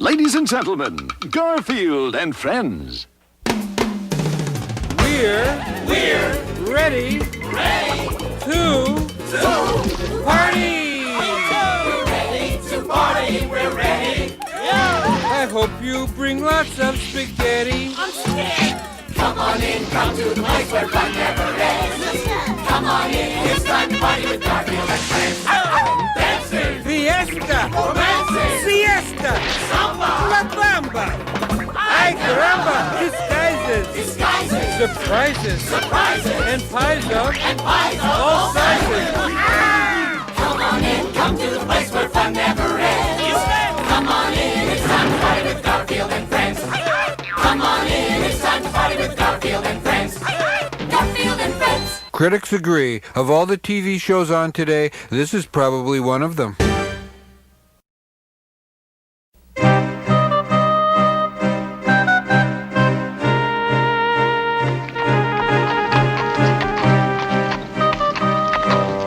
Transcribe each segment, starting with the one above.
Ladies and gentlemen, Garfield and Friends. We're ready to party! We're ready to party, we're ready. I hope you bring lots of spaghetti. I'm scared. Come on in, come to the place where fun never ends. Come on in, it's time to party with Garfield and Friends. Dancing, Fiesta! romancing, Siesta! samba, La Bamba! Ay caramba! Disguises! disguises, Surprises! And pies of all sizes! Come on in, come to the place where fun never ends. Come on in, it's time to party with Garfield and Friends. Come on in, it's time to party with Garfield and Friends. Garfield and Friends. Critics agree. Of all the TV shows on today, this is probably one of them.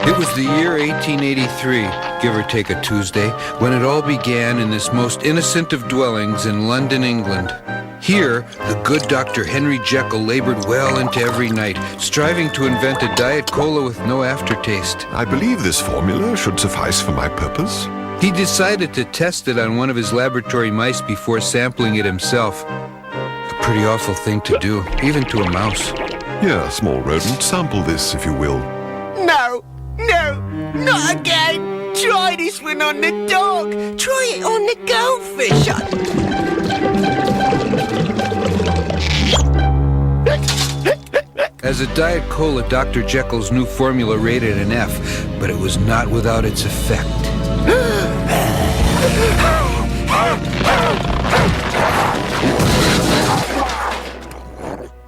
It was the year 1883, give or take a Tuesday, when it all began in this most innocent of dwellings in London, England. Here, the good Dr. Henry Jekyll labored well into every night, striving to invent a diet cola with no aftertaste. I believe this formula should suffice for my purpose. He decided to test it on one of his laboratory mice before sampling it himself. A pretty awful thing to do, even to a mouse. Here, small rodent, sample this, if you will. No, not again. Try this one on the dog. Try it on the goldfish. As a Diet Cola, Dr. Jekyll's new formula rated an F, but it was not without its effect.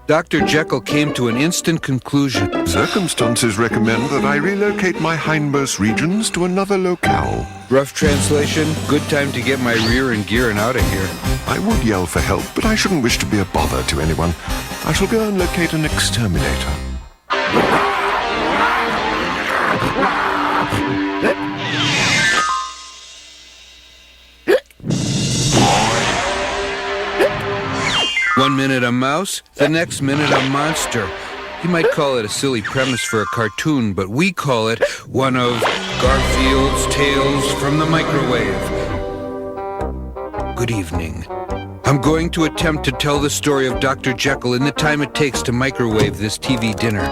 Dr. Jekyll came to an instant conclusion. Circumstances recommend that I relocate my hindmost regions to another locale. Rough translation, good time to get my rear in gear and out of here. I would yell for help, but I shouldn't wish to be a bother to anyone. I shall go and locate an exterminator. 1 minute a mouse, the next minute a monster. You might call it a silly premise for a cartoon, but we call it one of Garfield's Tales from the Microwave. Good evening. I'm going to attempt to tell the story of Dr. Jekyll in the time it takes to microwave this TV dinner.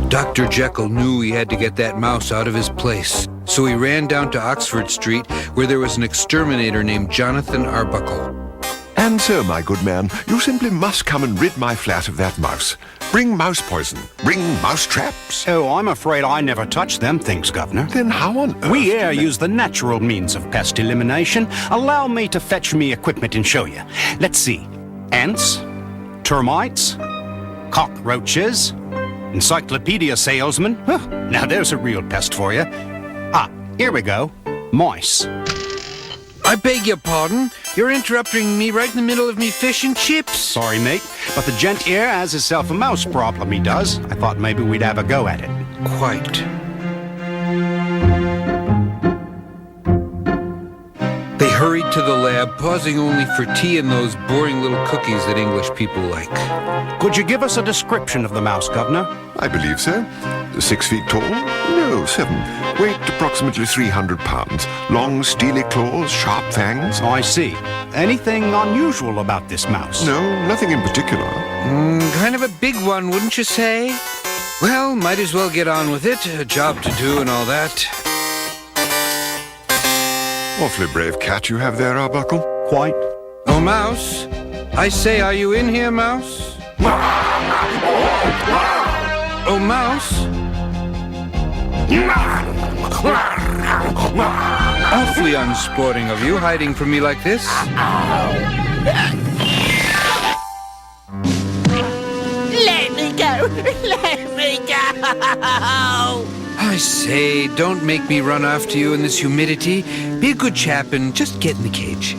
Dr. Jekyll knew he had to get that mouse out of his place, so he ran down to Oxford Street, where there was an exterminator named Jonathan Arbuckle. And so, my good man, you simply must come and rid my flat of that mouse. Bring mouse poison. Bring mouse traps. Oh, I'm afraid I never touch them things, Governor. Then how on earth... We here use the natural means of pest elimination. Allow me to fetch me equipment and show you. Let's see. Ants, termites, cockroaches, encyclopedia salesman. Huh, now there's a real pest for you. Ah, here we go. Mice. I beg your pardon? You're interrupting me right in the middle of me fish and chips. Sorry, mate, but the gent here has himself a mouse problem, he does. I thought maybe we'd have a go at it. Quite. They hurried to the lab, pausing only for tea and those boring little cookies that English people like. Could you give us a description of the mouse, Governor? I believe so. 6 feet tall? No, 7. Weight approximately 300 pounds. Long, steely claws, sharp fangs. I see. Anything unusual about this mouse? No, nothing in particular. Kind of a big one, wouldn't you say? Well, might as well get on with it. A job to do and all that. Awfully brave cat you have there, Arbuckle. Quite. Oh, Mouse. I say, are you in here, Mouse? Oh, Mouse. Awfully unsporting of you, hiding from me like this. Let me go. Let me go. I say, don't make me run after you in this humidity. Be a good chap and just get in the cage.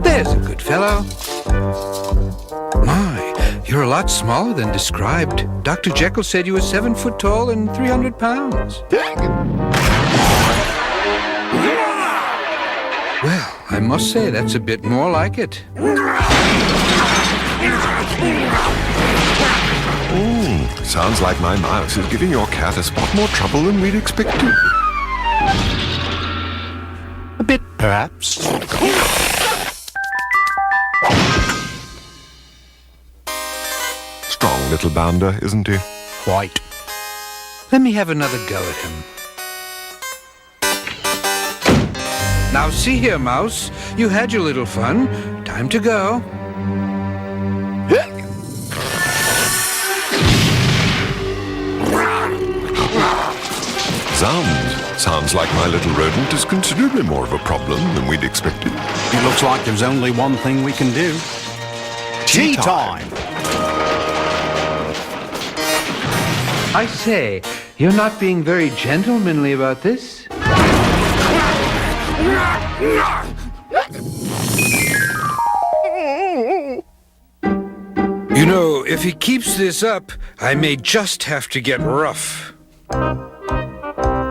There's a good fellow. My, you're a lot smaller than described. Dr. Jekyll said you were 7 foot tall and 300 pounds. Well, I must say that's a bit more like it. Sounds like my mouse is giving your cat a spot more trouble than we'd expected. A bit, perhaps. Strong little bounder, isn't he? Quite. Let me have another go at him. Now see here, Mouse. You had your little fun. Time to go. Sounds like my little rodent is considerably more of a problem than we'd expected. It looks like there's only one thing we can do. Tea time! I say, you're not being very gentlemanly about this. You know, if he keeps this up, I may just have to get rough.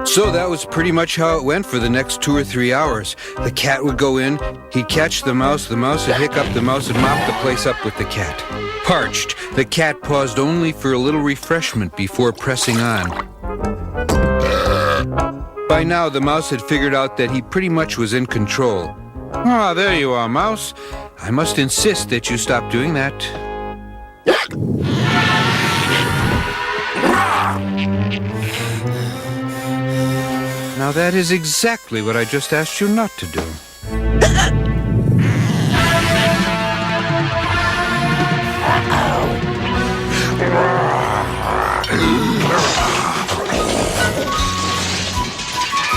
So that was pretty much how it went for the next 2 or 3 hours. The cat would go in, he'd catch the mouse would hiccup, the mouse would mop the place up with the cat. Parched, the cat paused only for a little refreshment before pressing on. By now, the mouse had figured out that he pretty much was in control. Ah, there you are, Mouse. I must insist that you stop doing that. Now that is exactly what I just asked you not to do.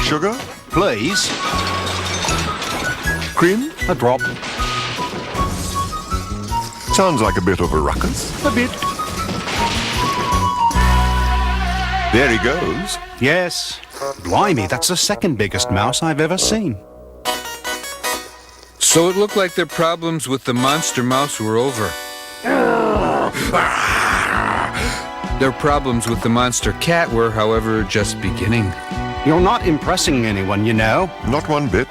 Sugar? Please. Cream? A drop. Sounds like a bit of a ruckus. A bit. There he goes. Yes. Blimey, that's the second biggest mouse I've ever seen. So it looked like their problems with the monster mouse were over. Their problems with the monster cat were, however, just beginning. You're not impressing anyone, you know. Not one bit.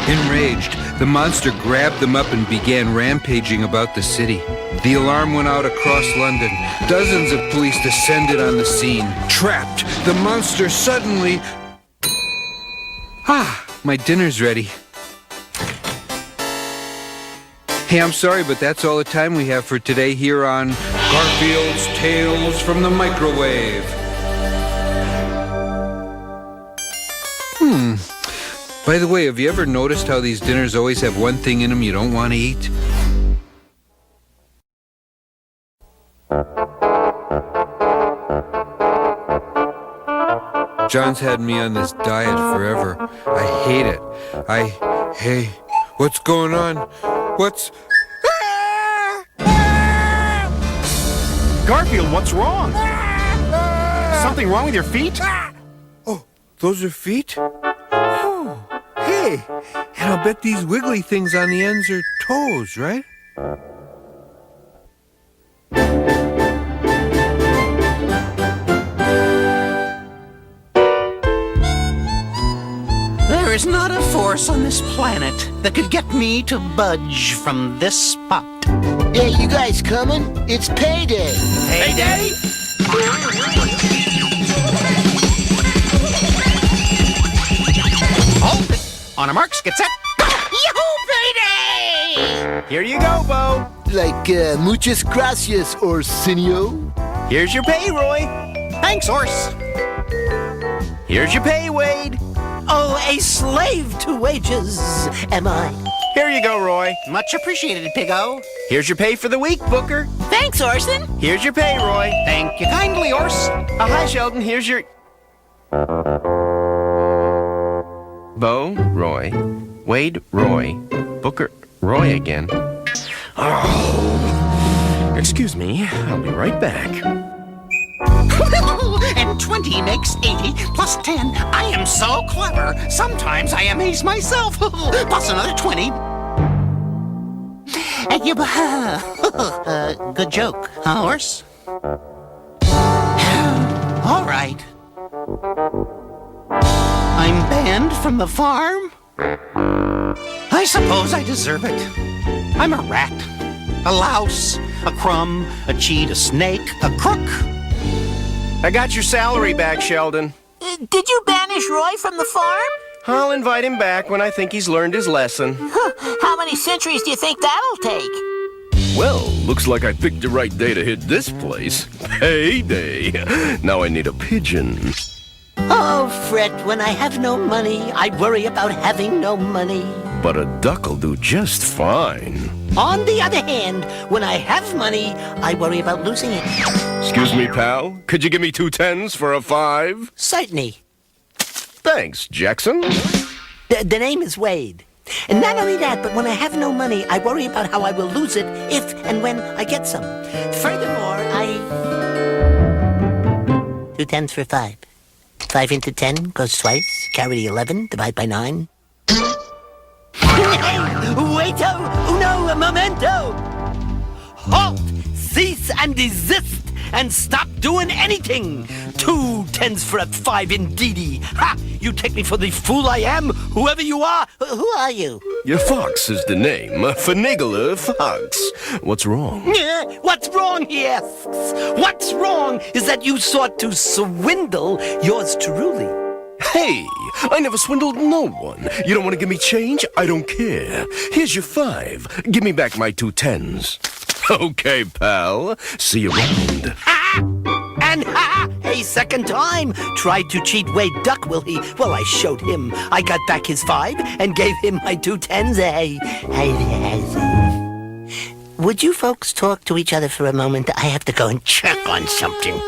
Enraged, the monster grabbed them up and began rampaging about the city. The alarm went out across London. Dozens of police descended on the scene. Trapped, the monster suddenly... Ah, my dinner's ready. Hey, I'm sorry, but that's all the time we have for today here on Garfield's Tales from the Microwave. By the way, have you ever noticed how these dinners always have one thing in them you don't want to eat? John's had me on this diet forever. I hate it. Hey, what's going on? What's... Garfield, what's wrong? Something wrong with your feet? Oh, those are feet? Oh, hey, and I'll bet these wiggly things on the ends are toes, right? There is not a force on this planet that could get me to budge from this spot. Hey, you guys coming? It's payday. Payday? Hold it. On our marks, get set. Yahoo, payday! Here you go, Bo. Like, muchas gracias, Orsinio. Here's your pay, Roy. Thanks, horse. Here's your pay, Wade. Oh, a slave to wages am I. Here you go, Roy. Much appreciated, Piggo. Here's your pay for the week, Booker. Thanks, Orson. Here's your pay, Roy. Thank you kindly, horse. Hi, Sheldon. Here's your... Bo, Roy, Wade, Roy, Booker, Roy again. Oh, excuse me, I'll be right back. And 20 makes 80 plus 10. I am so clever. Sometimes I amaze myself. Plus another 20. Good joke. Horse? All right. I'm banned from the farm? I suppose I deserve it. I'm a rat, a louse, a crumb, a cheat, a snake, a crook. I got your salary back, Sheldon. Did you banish Roy from the farm? I'll invite him back when I think he's learned his lesson. How many centuries do you think that'll take? Well, looks like I picked the right day to hit this place. Payday. Now I need a pigeon. Oh, Fred, when I have no money, I worry about having no money. But a duck'll do just fine. On the other hand, when I have money, I worry about losing it. Excuse me, pal. Could you give me 2 10s for a 5? Certainly. Thanks, Jackson. The name is Wade. And not only that, but when I have no money, I worry about how I will lose it if and when I get some. Furthermore, 2 10s for 5. 5 into 10 goes twice. Carry the 11, divide by 9. Waito, uno momento! Halt! Cease and desist! And stop doing anything! 2 10s for a 5 indeedy! Ha! You take me for the fool I am, whoever you are! Who are you? Your fox is the name. Finagler Fox. What's wrong? What's wrong, he asks? What's wrong is that you sought to swindle yours truly. Hey, I never swindled no one. You don't want to give me change? I don't care. Here's your 5. Give me back my 2 10s. Okay, pal. See you around. And a second time tried to cheat Wade Duck, will he? Well, I showed him. I got back his 5 and gave him my 2 10s. Would you folks talk to each other for a moment? I have to go and check on something.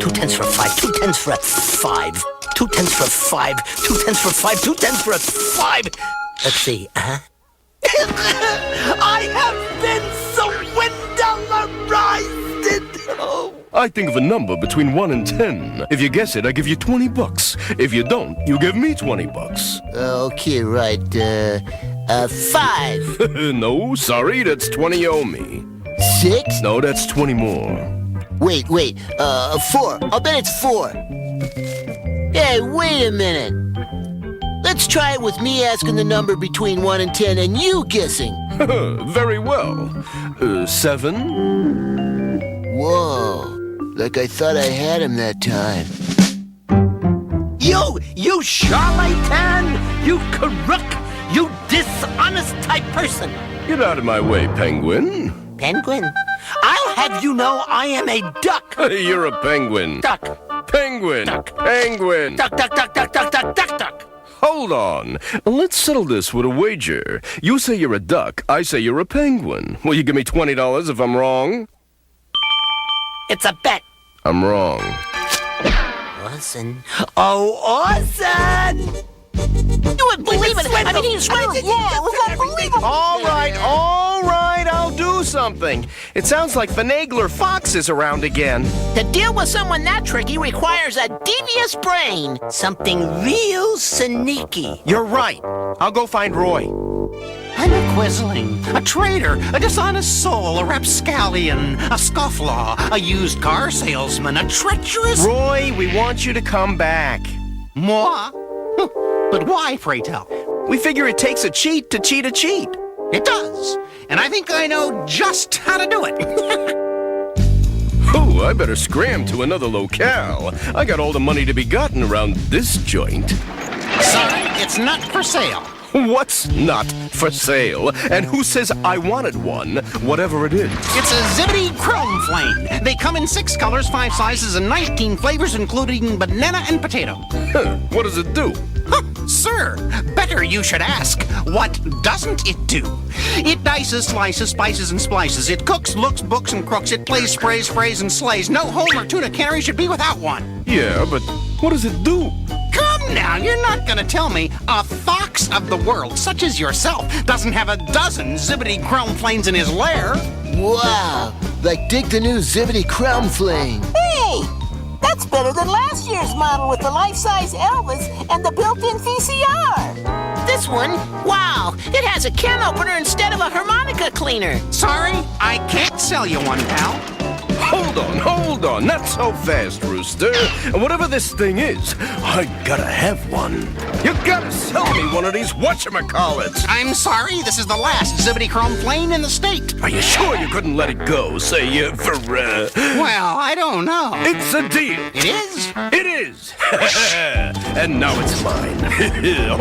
2 10s for a 5, 2 10s for a 5, 2 10s for a 5, 2 10s for a 5, 2 10s for a 5. Let's see, I have been swindlerized! Oh. I think of a number between 1 and 10. If you guess it, I give you $20. If you don't, you give me $20. Okay, right. 5. No, sorry, that's 20 you owe me. 6? No, that's 20 more. Wait. 4. I'll bet it's 4. Hey, wait a minute. Let's try it with me asking the number between 1 and 10 and you guessing. Very well. 7? Whoa. Like I thought I had him that time. You charlatan! You crook! You dishonest type person! Get out of my way, penguin. Penguin? I'll have you know I am a duck! You're a penguin. Duck! Penguin. Duck. Penguin. Duck, duck, duck, duck, duck, duck, duck, duck! Hold on. Let's settle this with a wager. You say you're a duck. I say you're a penguin. Will you give me $20 if I'm wrong? It's a bet. I'm wrong. Orson. Oh, Orson! You wouldn't believe it. I mean, he swindled. Yeah, it was unbelievable. All right, I'll do something. It sounds like Finagler Fox is around again. To deal with someone that tricky requires a devious brain. Something real sneaky. You're right. I'll go find Roy. I'm a quizzling, a traitor, a dishonest soul, a rapscallion, a scofflaw, a used car salesman, a treacherous... Roy, we want you to come back. Moi? But why, pray tell? We figure it takes a cheat to cheat a cheat. It does. And I think I know just how to do it. Oh, I better scram to another locale. I got all the money to be gotten around this joint. Sorry, it's not for sale. What's not for sale? And who says I wanted one, whatever it is? It's a Zibbity Chrome Flame. They come in 6 colors, 5 sizes, and 19 flavors, including banana and potato. Huh, what does it do? Sir, better you should ask. What doesn't it do? It dices, slices, spices, and splices. It cooks, looks, books, and crooks. It plays, sprays, frays, and slays. No Homer tuna cannery should be without one. Yeah, but what does it do? Come now, you're not gonna tell me a fox of the world, such as yourself, doesn't have a dozen Zibbity Chrome Flames in his lair. Wow. Like dig the new Zibbity Crown Flame. Hey! That's better than last year's model with the life-size Elvis and the built-in VCR. this one. Wow, it has a can opener instead of a harmonica cleaner. Sorry, I can't sell you one, pal. Hold on, not so fast, Rooster. Whatever this thing is, I gotta have one. You gotta sell me one of these whatchamacallits. I'm sorry, this is the last Zippity Chrome plane in the state. Are you sure you couldn't let it go, say, Well, I don't know. It's a deal. It is? It is. And now it's mine.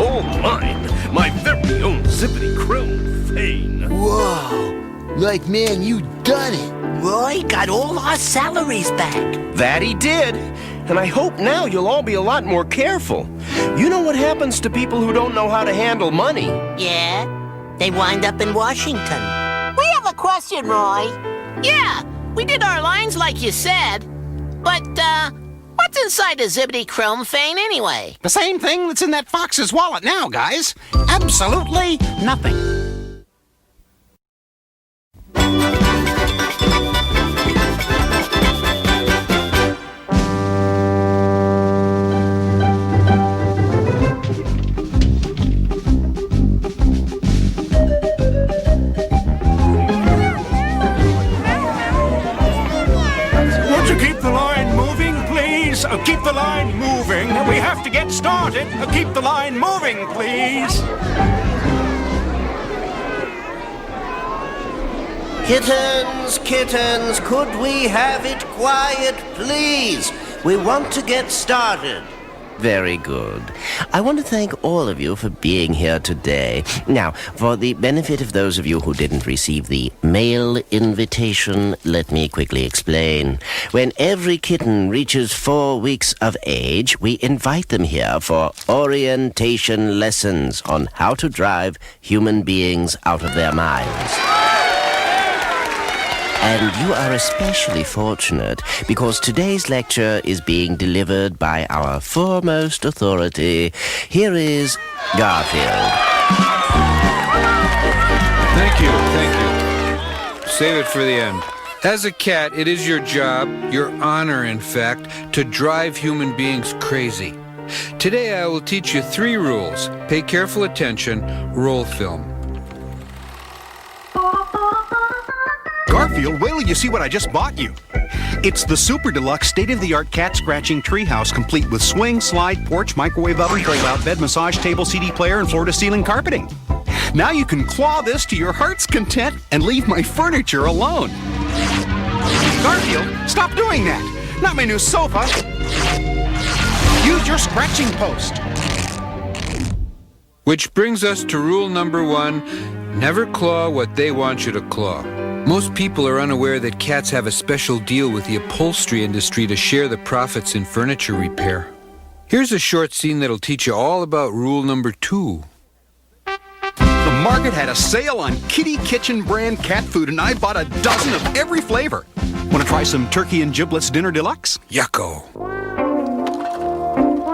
All mine. My very own Zippity Chrome Fane. Whoa. Like, man, you done it. Roy got all our salaries back. That he did. And I hope now you'll all be a lot more careful. You know what happens to people who don't know how to handle money. Yeah? They wind up in Washington. We have a question, Roy. Yeah, we did our lines like you said. But, what's inside a Zippity Chrome Fane anyway? The same thing that's in that fox's wallet now, guys. Absolutely nothing. Keep the line moving. We have to get started. Keep the line moving, please. Kittens, could we have it quiet, please? We want to get started. Very good. I want to thank all of you for being here today. Now, for the benefit of those of you who didn't receive the mail invitation, let me quickly explain. When every kitten reaches 4 weeks of age, we invite them here for orientation lessons on how to drive human beings out of their minds. And you are especially fortunate because today's lecture is being delivered by our foremost authority. Here is Garfield. Thank you. Save it for the end. As a cat, it is your job, your honor, in fact, to drive human beings crazy. Today I will teach you 3 rules. Pay careful attention. Roll film. Garfield, wait till you see what I just bought you. It's the super deluxe state-of-the-art cat scratching treehouse, complete with swing, slide, porch, microwave oven, fold-out bed, massage table, CD player, and floor-to-ceiling carpeting. Now you can claw this to your heart's content and leave my furniture alone. Garfield, stop doing that. Not my new sofa. Use your scratching post. Which brings us to rule number 1, never claw what they want you to claw. Most people are unaware that cats have a special deal with the upholstery industry to share the profits in furniture repair. Here's a short scene that'll teach you all about rule number 2. The market had a sale on Kitty Kitchen brand cat food, and I bought a dozen of every flavor. Want to try some turkey and giblets dinner deluxe? Yucko.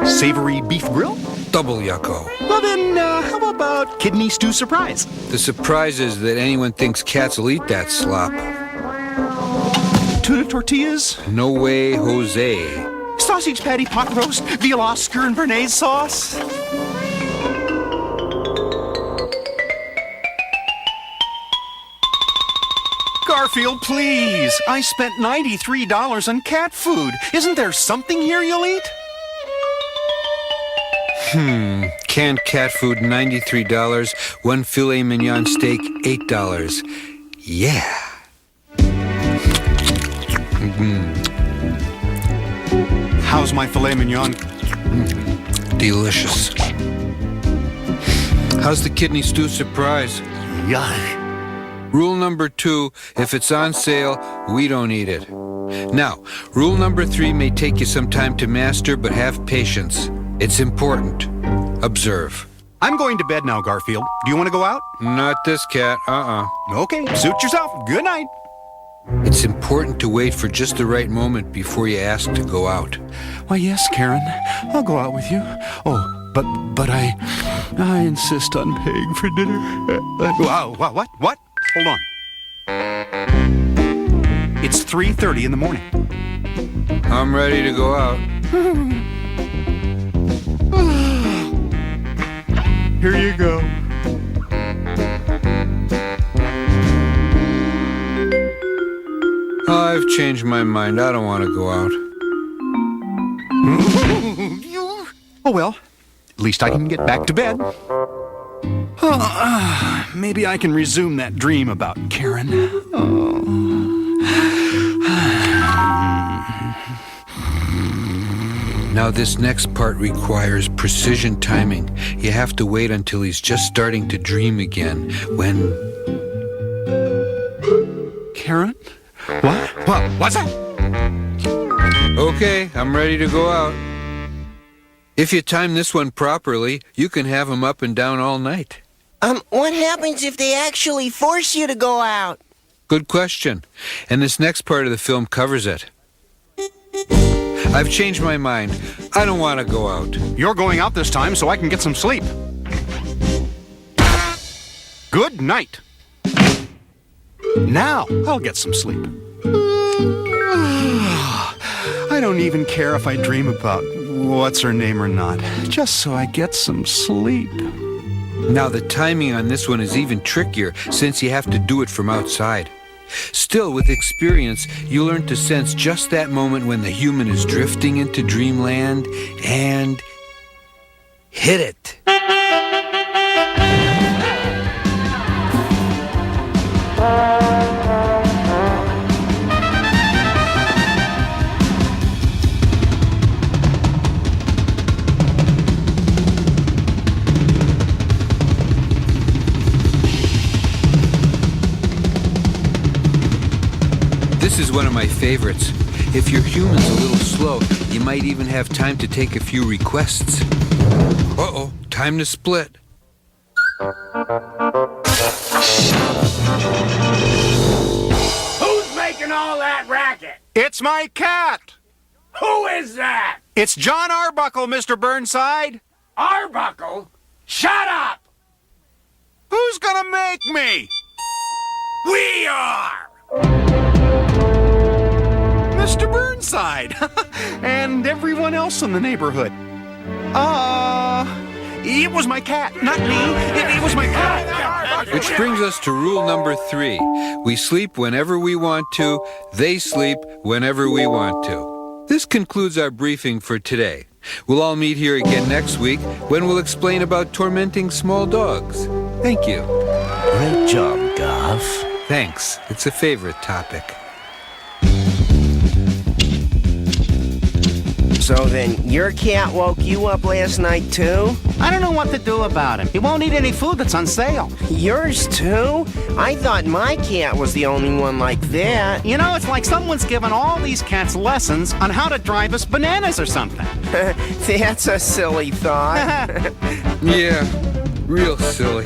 Savory beef grill? Double yucko. Well then, how about kidney stew surprise? The surprise is that anyone thinks cats will eat that slop. Tuna tortillas? No way, Jose. Sausage patty pot roast, veal Oscar and Bernaise sauce? Garfield, please. I spent $93 on cat food. Isn't there something here you'll eat? Canned cat food, $93. 1 filet mignon steak, $8. Yeah. How's my filet mignon? Delicious. How's the kidney stew surprise? Yuck. Rule number 2, if it's on sale, we don't eat it. Now, rule number 3 may take you some time to master, but have patience. It's important. Observe. I'm going to bed now, Garfield. Do you want to go out? Not this cat, Okay, suit yourself. Good night. It's important to wait for just the right moment before you ask to go out. Why, yes, Karen. I'll go out with you. Oh, but I insist on paying for dinner. Wow, what? Hold on. It's 3:30 in the morning. I'm ready to go out. Here you go. Oh, I've changed my mind. I don't want to go out. Oh, well, at least I can get back to bed. Maybe I can resume that dream about Karen. Now this next part requires precision timing. You have to wait until he's just starting to dream again when... Karen? What? What's that? Okay, I'm ready to go out. If you time this one properly, you can have him up and down all night. What happens if they actually force you to go out? Good question. And this next part of the film covers it. I've changed my mind. I don't want to go out. You're going out this time so I can get some sleep. Good night. Now I'll get some sleep. I don't even care if I dream about what's her name or not, just so I get some sleep. Now the timing on this one is even trickier since you have to do it from outside. Still, with experience, you learn to sense just that moment when the human is drifting into dreamland and hit it. This is one of my favorites. If your human's a little slow, you might even have time to take a few requests. Uh-oh, time to split. Who's making all that racket? It's my cat! Who is that? It's John Arbuckle, Mr. Burnside! Arbuckle? Shut up! Who's gonna make me? We are! Mr. Burnside! And everyone else in the neighborhood. It was my cat, not me. It was my cat. Which brings us to rule number 3. We sleep whenever we want to. They sleep whenever we want to. This concludes our briefing for today. We'll all meet here again next week when we'll explain about tormenting small dogs. Thank you. Great job, Garf. Thanks. It's a favorite topic. So then, your cat woke you up last night too? I don't know what to do about him. He won't eat any food that's on sale. Yours too? I thought my cat was the only one like that. You know, it's like someone's given all these cats lessons on how to drive us bananas or something. That's a silly thought. Yeah, real silly.